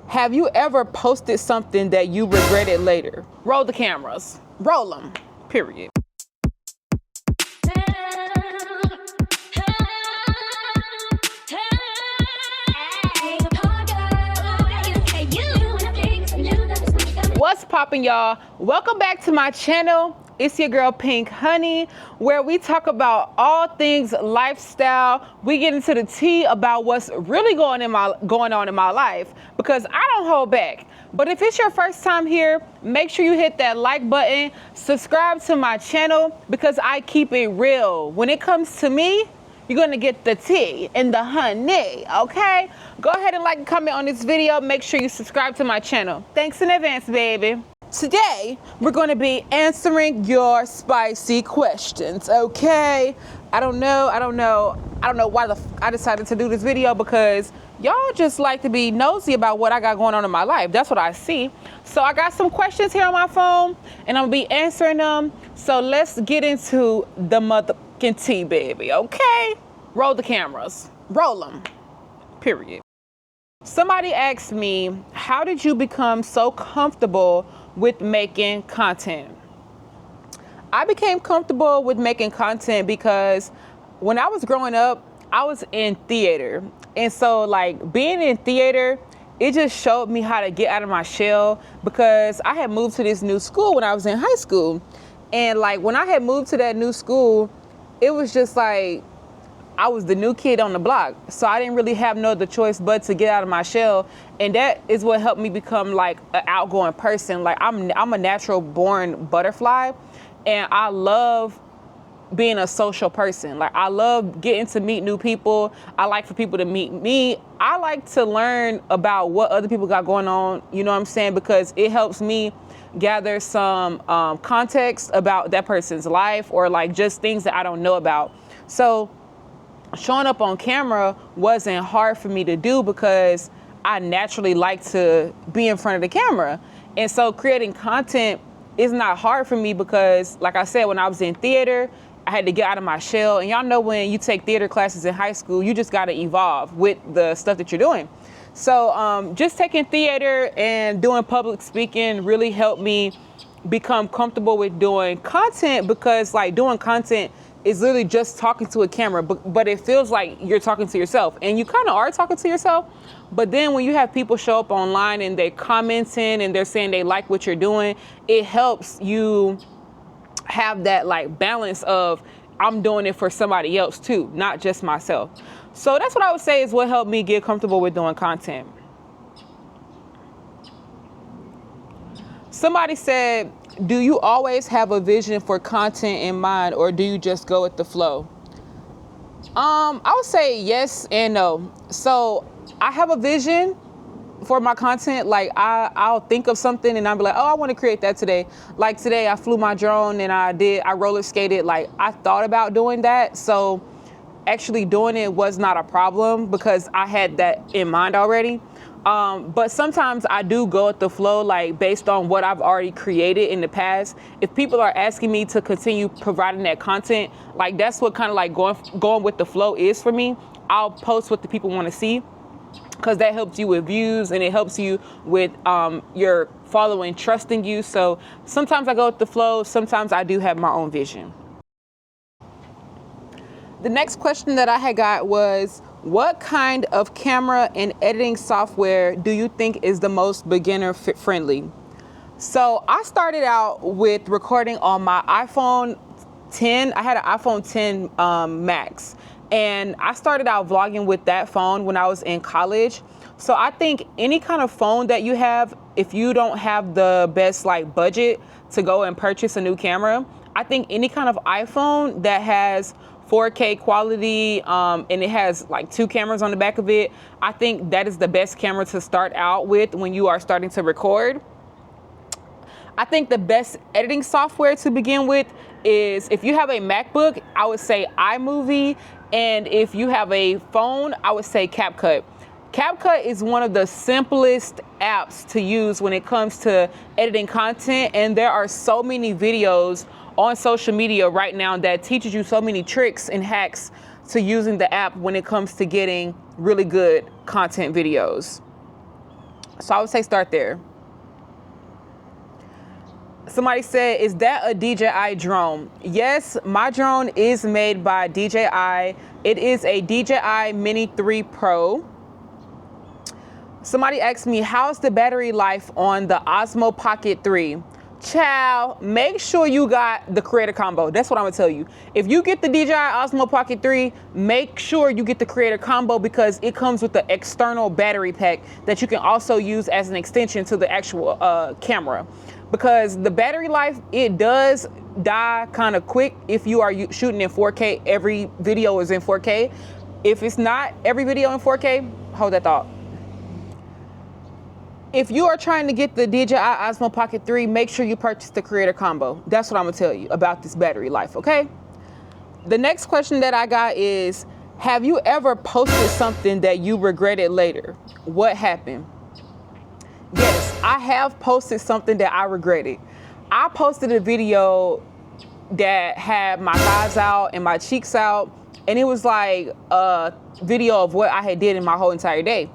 Have you ever posted something that you regretted later? Roll the cameras. Roll them. Period. What's poppin', y'all? Welcome back to my channel. It's your girl Pynk Honey, where we talk about all things lifestyle. We get into the tea about what's really going on in my life, because I don't hold back. But if it's your first time here, make sure you hit that like button, subscribe to my channel, because I keep it real. When it comes to me, you're gonna get the tea and the honey, okay? Go ahead and like and comment on this video. Make sure you subscribe to my channel. Thanks in advance, baby. Today, we're gonna be answering your spicy questions, okay? I don't know why I decided to do this video, because y'all just like to be nosy about what I got going on in my life. That's what I see. So I got some questions here on my phone, and I'm gonna be answering them. So let's get into the motherfucking tea, baby, okay? Roll the cameras. Roll them. Period. Somebody asked me, how did you become so comfortable with making content? I became comfortable with making content because when I was growing up, I was in theater. And so like being in theater, it just showed me how to get out of my shell, because I had moved to this new school when I was in high school. And like when I had moved to that new school, it was just like I was the new kid on the block. So I didn't really have no other choice but to get out of my shell. And that is what helped me become like an outgoing person. Like I'm a natural born butterfly, and I love being a social person. Like I love getting to meet new people. I like for people to meet me. I like to learn about what other people got going on, you know what I'm saying? Because it helps me gather some context about that person's life, or like just things that I don't know about. So showing up on camera wasn't hard for me to do, because I naturally like to be in front of the camera. And so creating content is not hard for me, because like I said, when I was in theater, I had to get out of my shell. And y'all know when you take theater classes in high school, you just got to evolve with the stuff that you're doing. So just taking theater and doing public speaking really helped me become comfortable with doing content, because like doing content is literally just talking to a camera, but it feels like you're talking to yourself, and you kind of are talking to yourself. But then when you have people show up online and they're commenting and they're saying they like what you're doing, it helps you have that like balance of I'm doing it for somebody else too, not just myself. So that's what I would say is what helped me get comfortable with doing content. Somebody said, do you always have a vision for content in mind, or do you just go with the flow? I would say yes and no. So I have a vision for my content. Like I'll think of something and I'll be like, oh, I want to create that today. Like today I flew my drone and I roller skated. Like I thought about doing that. So actually doing it was not a problem, because I had that in mind already. But sometimes I do go with the flow, like based on what I've already created in the past. If people are asking me to continue providing that content, like that's what kind of like going with the flow is for me. I'll post what the people want to see, because that helps you with views, and it helps you with your following trusting you. So sometimes I go with the flow. Sometimes I do have my own vision. The next question that I had got was, what kind of camera and editing software do you think is the most beginner friendly? So I started out with recording on my iPhone 10. I had an iPhone 10 Max, and I started out vlogging with that phone when I was in college. So I think any kind of phone that you have, if you don't have the best like budget to go and purchase a new camera, I think any kind of iPhone that has 4K quality, and it has like 2 cameras on the back of it, I think that is the best camera to start out with when you are starting to record. I think the best editing software to begin with is, if you have a MacBook, I would say iMovie, and if you have a phone, I would say CapCut. CapCut is one of the simplest apps to use when it comes to editing content, and there are so many videos on social media right now that teaches you so many tricks and hacks to using the app when it comes to getting really good content videos. So I would say start there. Somebody said, is that a DJI drone? Yes, my drone is made by DJI. It is a DJI Mini 3 Pro. Somebody asked me, how's the battery life on the Osmo Pocket 3? Child, make sure you got the creator combo. That's what I'm gonna tell you. If you get the DJI Osmo Pocket 3, make sure you get the creator combo because it comes with the external battery pack that you can also use as an extension to the actual camera. Because the battery life, it does die kind of quick if you are shooting in 4K. Every video is in 4K. If it's not every video in 4K, hold that thought. If you are trying to get the DJI Osmo Pocket 3, make sure you purchase the creator combo. That's what I'm gonna tell you about this battery life, okay? The next question that I got is, have you ever posted something that you regretted later? What happened? Yes, I have posted something that I regretted. I posted a video that had my thighs out and my cheeks out, and it was like a video of what I had did in my whole entire day.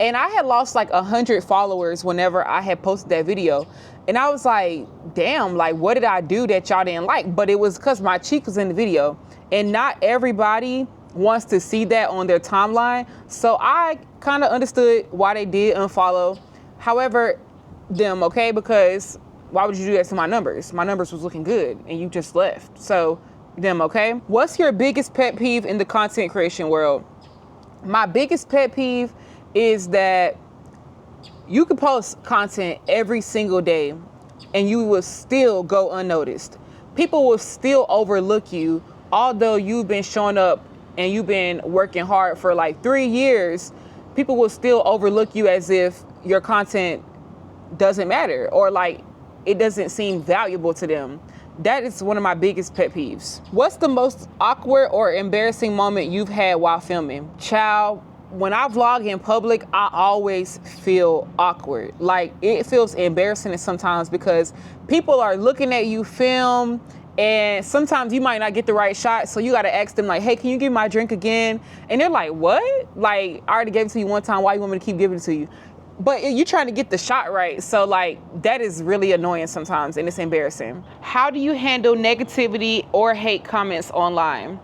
And I had lost like 100 followers whenever I had posted that video. And I was like, damn, like what did I do that y'all didn't like? But it was because my cheek was in the video. And not everybody wants to see that on their timeline. So I kind of understood why they did unfollow. However, them, okay? Because why would you do that to my numbers? My numbers was looking good and you just left. So them, okay? What's your biggest pet peeve in the content creation world? My biggest pet peeve is that you can post content every single day and you will still go unnoticed. People will still overlook you, although you've been showing up and you've been working hard for like 3 years. People will still overlook you as if your content doesn't matter or like it doesn't seem valuable to them. That is one of my biggest pet peeves. What's the most awkward or embarrassing moment you've had while filming? Child, when I vlog in public, I always feel awkward. Like it feels embarrassing sometimes because people are looking at you film and sometimes you might not get the right shot. So you got to ask them like, hey, can you give me my drink again? And they're like, what? Like I already gave it to you one time. Why you want me to keep giving it to you? But you're trying to get the shot right. So like that is really annoying sometimes and it's embarrassing. How do you handle negativity or hate comments online?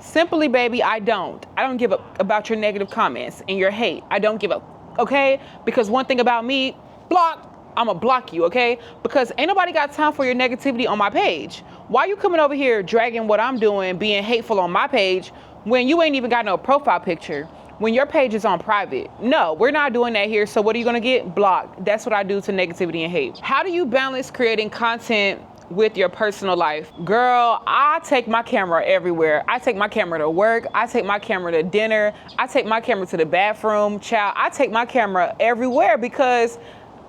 Simply, baby, I don't give up about your negative comments and your hate. I don't give up, okay? Because one thing about me, I'ma block you, okay? Because ain't nobody got time for your negativity on my page. Why you coming over here dragging what I'm doing, being hateful on my page when you ain't even got no profile picture? When your page is on private. No, we're not doing that here. So what are you gonna get? Blocked. That's what I do to negativity and hate. How do you balance creating content with your personal life? Girl, I take my camera everywhere. I take my camera to work. I take my camera to dinner. I take my camera to the bathroom. Child, I take my camera everywhere because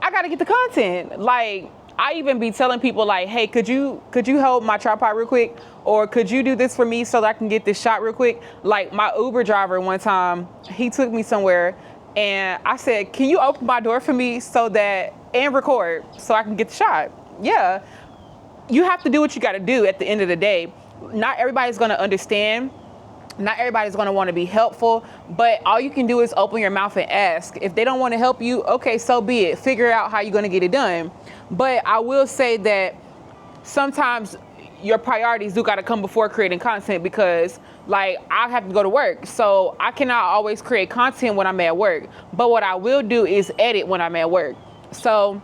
I gotta get the content. Like, I even be telling people like, hey, could you hold my tripod real quick? Or could you do this for me so that I can get this shot real quick? Like my Uber driver one time, he took me somewhere and I said, can you open my door for me and record so I can get the shot? Yeah. You have to do what you got to do at the end of the day. Not everybody's going to understand. Not everybody's going to want to be helpful, but all you can do is open your mouth and ask. If they don't want to help you, okay, so be it. Figure out how you're going to get it done. But I will say that sometimes your priorities do got to come before creating content because like I have to go to work. So I cannot always create content when I'm at work. But what I will do is edit when I'm at work. So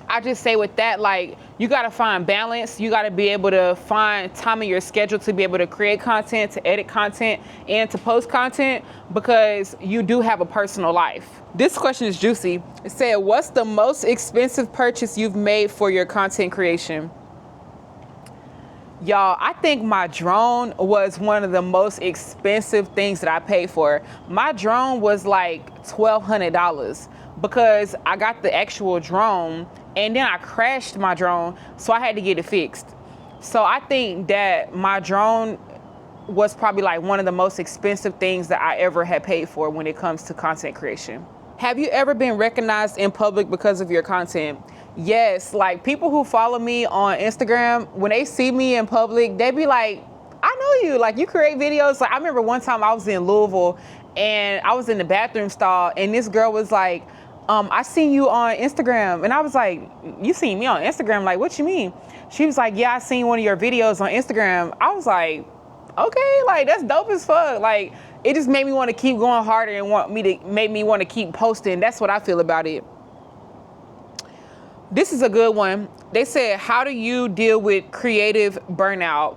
I just say with that, like, you got to find balance. You got to be able to find time in your schedule to be able to create content, to edit content, and to post content because you do have a personal life. This question is juicy. It said, what's the most expensive purchase you've made for your content creation? Y'all, I think my drone was one of the most expensive things that I paid for. My drone was like $1,200 because I got the actual drone and then I crashed my drone, so I had to get it fixed. So I think that my drone was probably like one of the most expensive things that I ever had paid for when it comes to content creation. Have you ever been recognized in public because of your content? Yes, like people who follow me on Instagram, when they see me in public, they be like, I know you, like you create videos. Like I remember one time I was in Louisville and I was in the bathroom stall and this girl was like, I seen you on Instagram. And I was like, you seen me on Instagram? Like, what you mean? She was like, yeah, I seen one of your videos on Instagram. I was like, okay, like that's dope as fuck. Like, it just made me want to keep going harder and made me want to keep posting. That's what I feel about it. This is a good one. They said, how do you deal with creative burnout?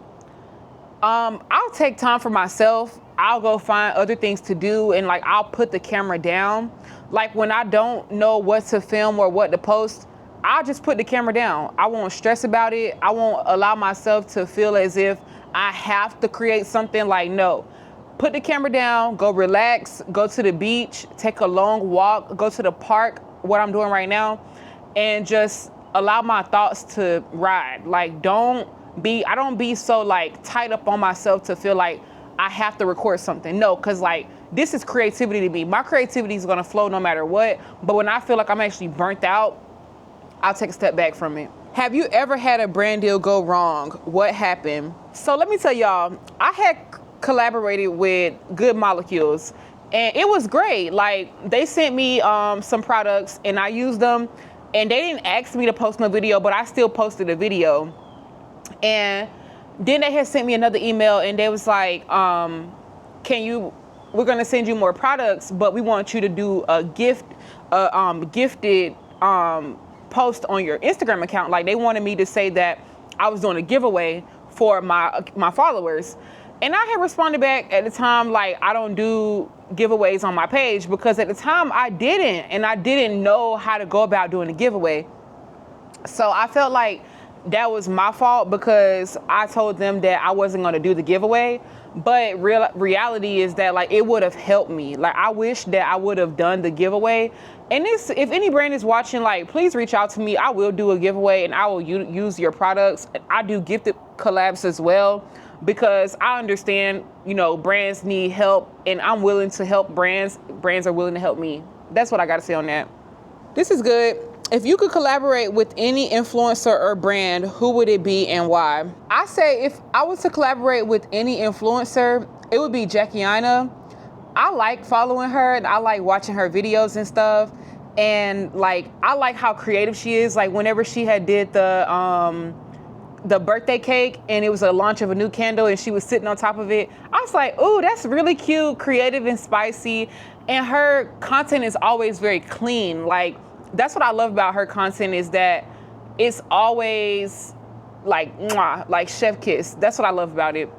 I'll take time for myself. I'll go find other things to do, and like I'll put the camera down. Like when I don't know what to film or what to post, I'll just put the camera down. I won't stress about it. I won't allow myself to feel as if I have to create something. Like, no, put the camera down, go relax, go to the beach, take a long walk, go to the park, what I'm doing right now, and just allow my thoughts to ride. Like, I don't be so like tied up on myself to feel like I have to record something. No, because like this is creativity to me. My creativity is gonna flow no matter what. But when I feel like I'm actually burnt out, I'll take a step back from it. Have you ever had a brand deal go wrong? What happened? So let me tell y'all, I had collaborated with Good Molecules, and it was great. Like, they sent me some products and I used them, and they didn't ask me to post no video, but I still posted a video. And then they had sent me another email and they was like, we're gonna send you more products, but we want you to do a gifted post on your Instagram account. Like, they wanted me to say that I was doing a giveaway for my followers. And I had responded back at the time, like, I don't do giveaways on my page, because at the time I didn't know how to go about doing a giveaway. So I felt like that was my fault, because I told them that I wasn't going to do the giveaway. But reality is that, like, it would have helped me. Like, I wish that I would have done the giveaway. And if any brand is watching, like, please reach out to me. I will do a giveaway and I will use your products. I do gifted collabs as well, because I understand, brands need help, and I'm willing to help brands. Brands are willing to help me. That's what I got to say on that. This is good. If you could collaborate with any influencer or brand, who would it be and why? I say if I was to collaborate with any influencer, it would be Jackiana. I like following her and I like watching her videos and stuff. And like, I like how creative she is. Like, whenever she had did the birthday cake and it was a launch of a new candle and she was sitting on top of it, I was like, ooh, that's really cute, creative and spicy. And her content is always very clean. Like, that's what I love about her content, is that it's always like, mwah, like chef kiss. That's what I love about it.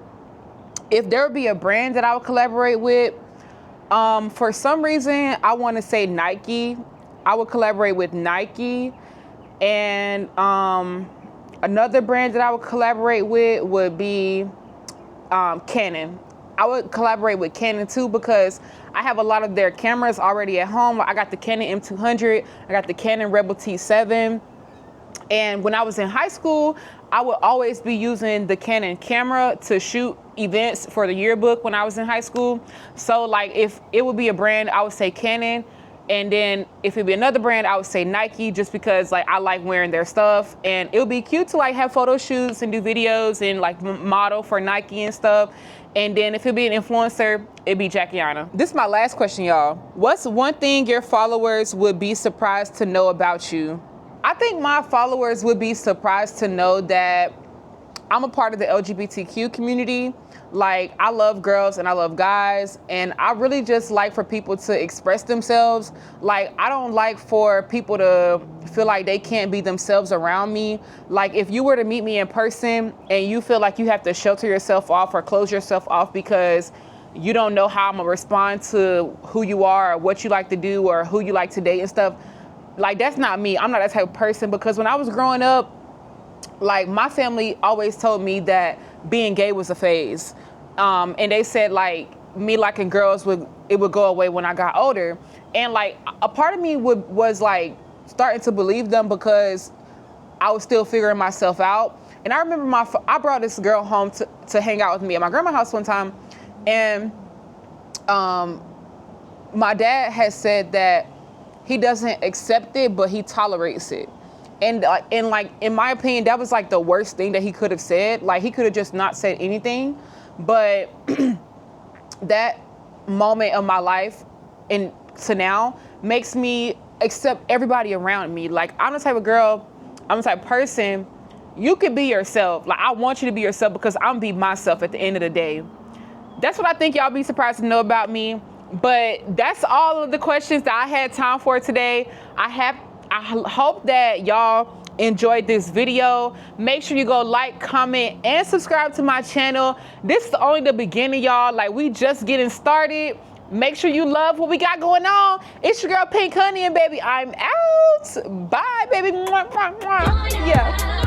If there would be a brand that I would collaborate with, for some reason, I want to say Nike. I would collaborate with Nike. And another brand that I would collaborate with would be Canon. I would collaborate with Canon too, because I have a lot of their cameras already at home. I got the Canon M200, I got the Canon Rebel T7. And when I was in high school, I would always be using the Canon camera to shoot events for the yearbook when I was in high school. So like, if it would be a brand, I would say Canon. And then if it'd be another brand, I would say Nike, just because like I like wearing their stuff, and it would be cute to like have photo shoots and do videos and like model for Nike and stuff. And then if it'd be an influencer, it'd be Jackiana. This is my last question, y'all. What's one thing your followers would be surprised to know about you? I think my followers would be surprised to know that I'm a part of the LGBTQ community. Like, I love girls and I love guys, and I really just like for people to express themselves. Like, I don't like for people to feel like they can't be themselves around me. Like, if you were to meet me in person and you feel like you have to shelter yourself off or close yourself off because you don't know how I'm gonna respond to who you are or what you like to do or who you like to date and stuff, like, that's not me. I'm not that type of person, because when I was growing up, like, my family always told me that being gay was a phase. And they said, like, me liking girls would go away when I got older. And like, a part of me was like starting to believe them, because I was still figuring myself out. And I remember I brought this girl home to hang out with me at my grandma's house one time. And my dad has said that he doesn't accept it, but he tolerates it. And like, in my opinion, that was like the worst thing that he could have said. Like, he could have just not said anything. But that moment of my life and to now makes me accept everybody around me. Like, I'm the type of girl, I'm the type of person, you can be yourself. Like, I want you to be yourself because I'm be myself at the end of the day. That's what I think y'all be surprised to know about me. But that's all of the questions that I had time for today. I hope that y'all enjoyed this video. Make sure you go like, comment, and subscribe to my channel. This is only the beginning, y'all. Like, we just getting started. Make sure you love what we got going on. It's your girl Pynk Honey, and baby, I'm out. Bye, baby. Mwah, mwah, mwah. Yeah.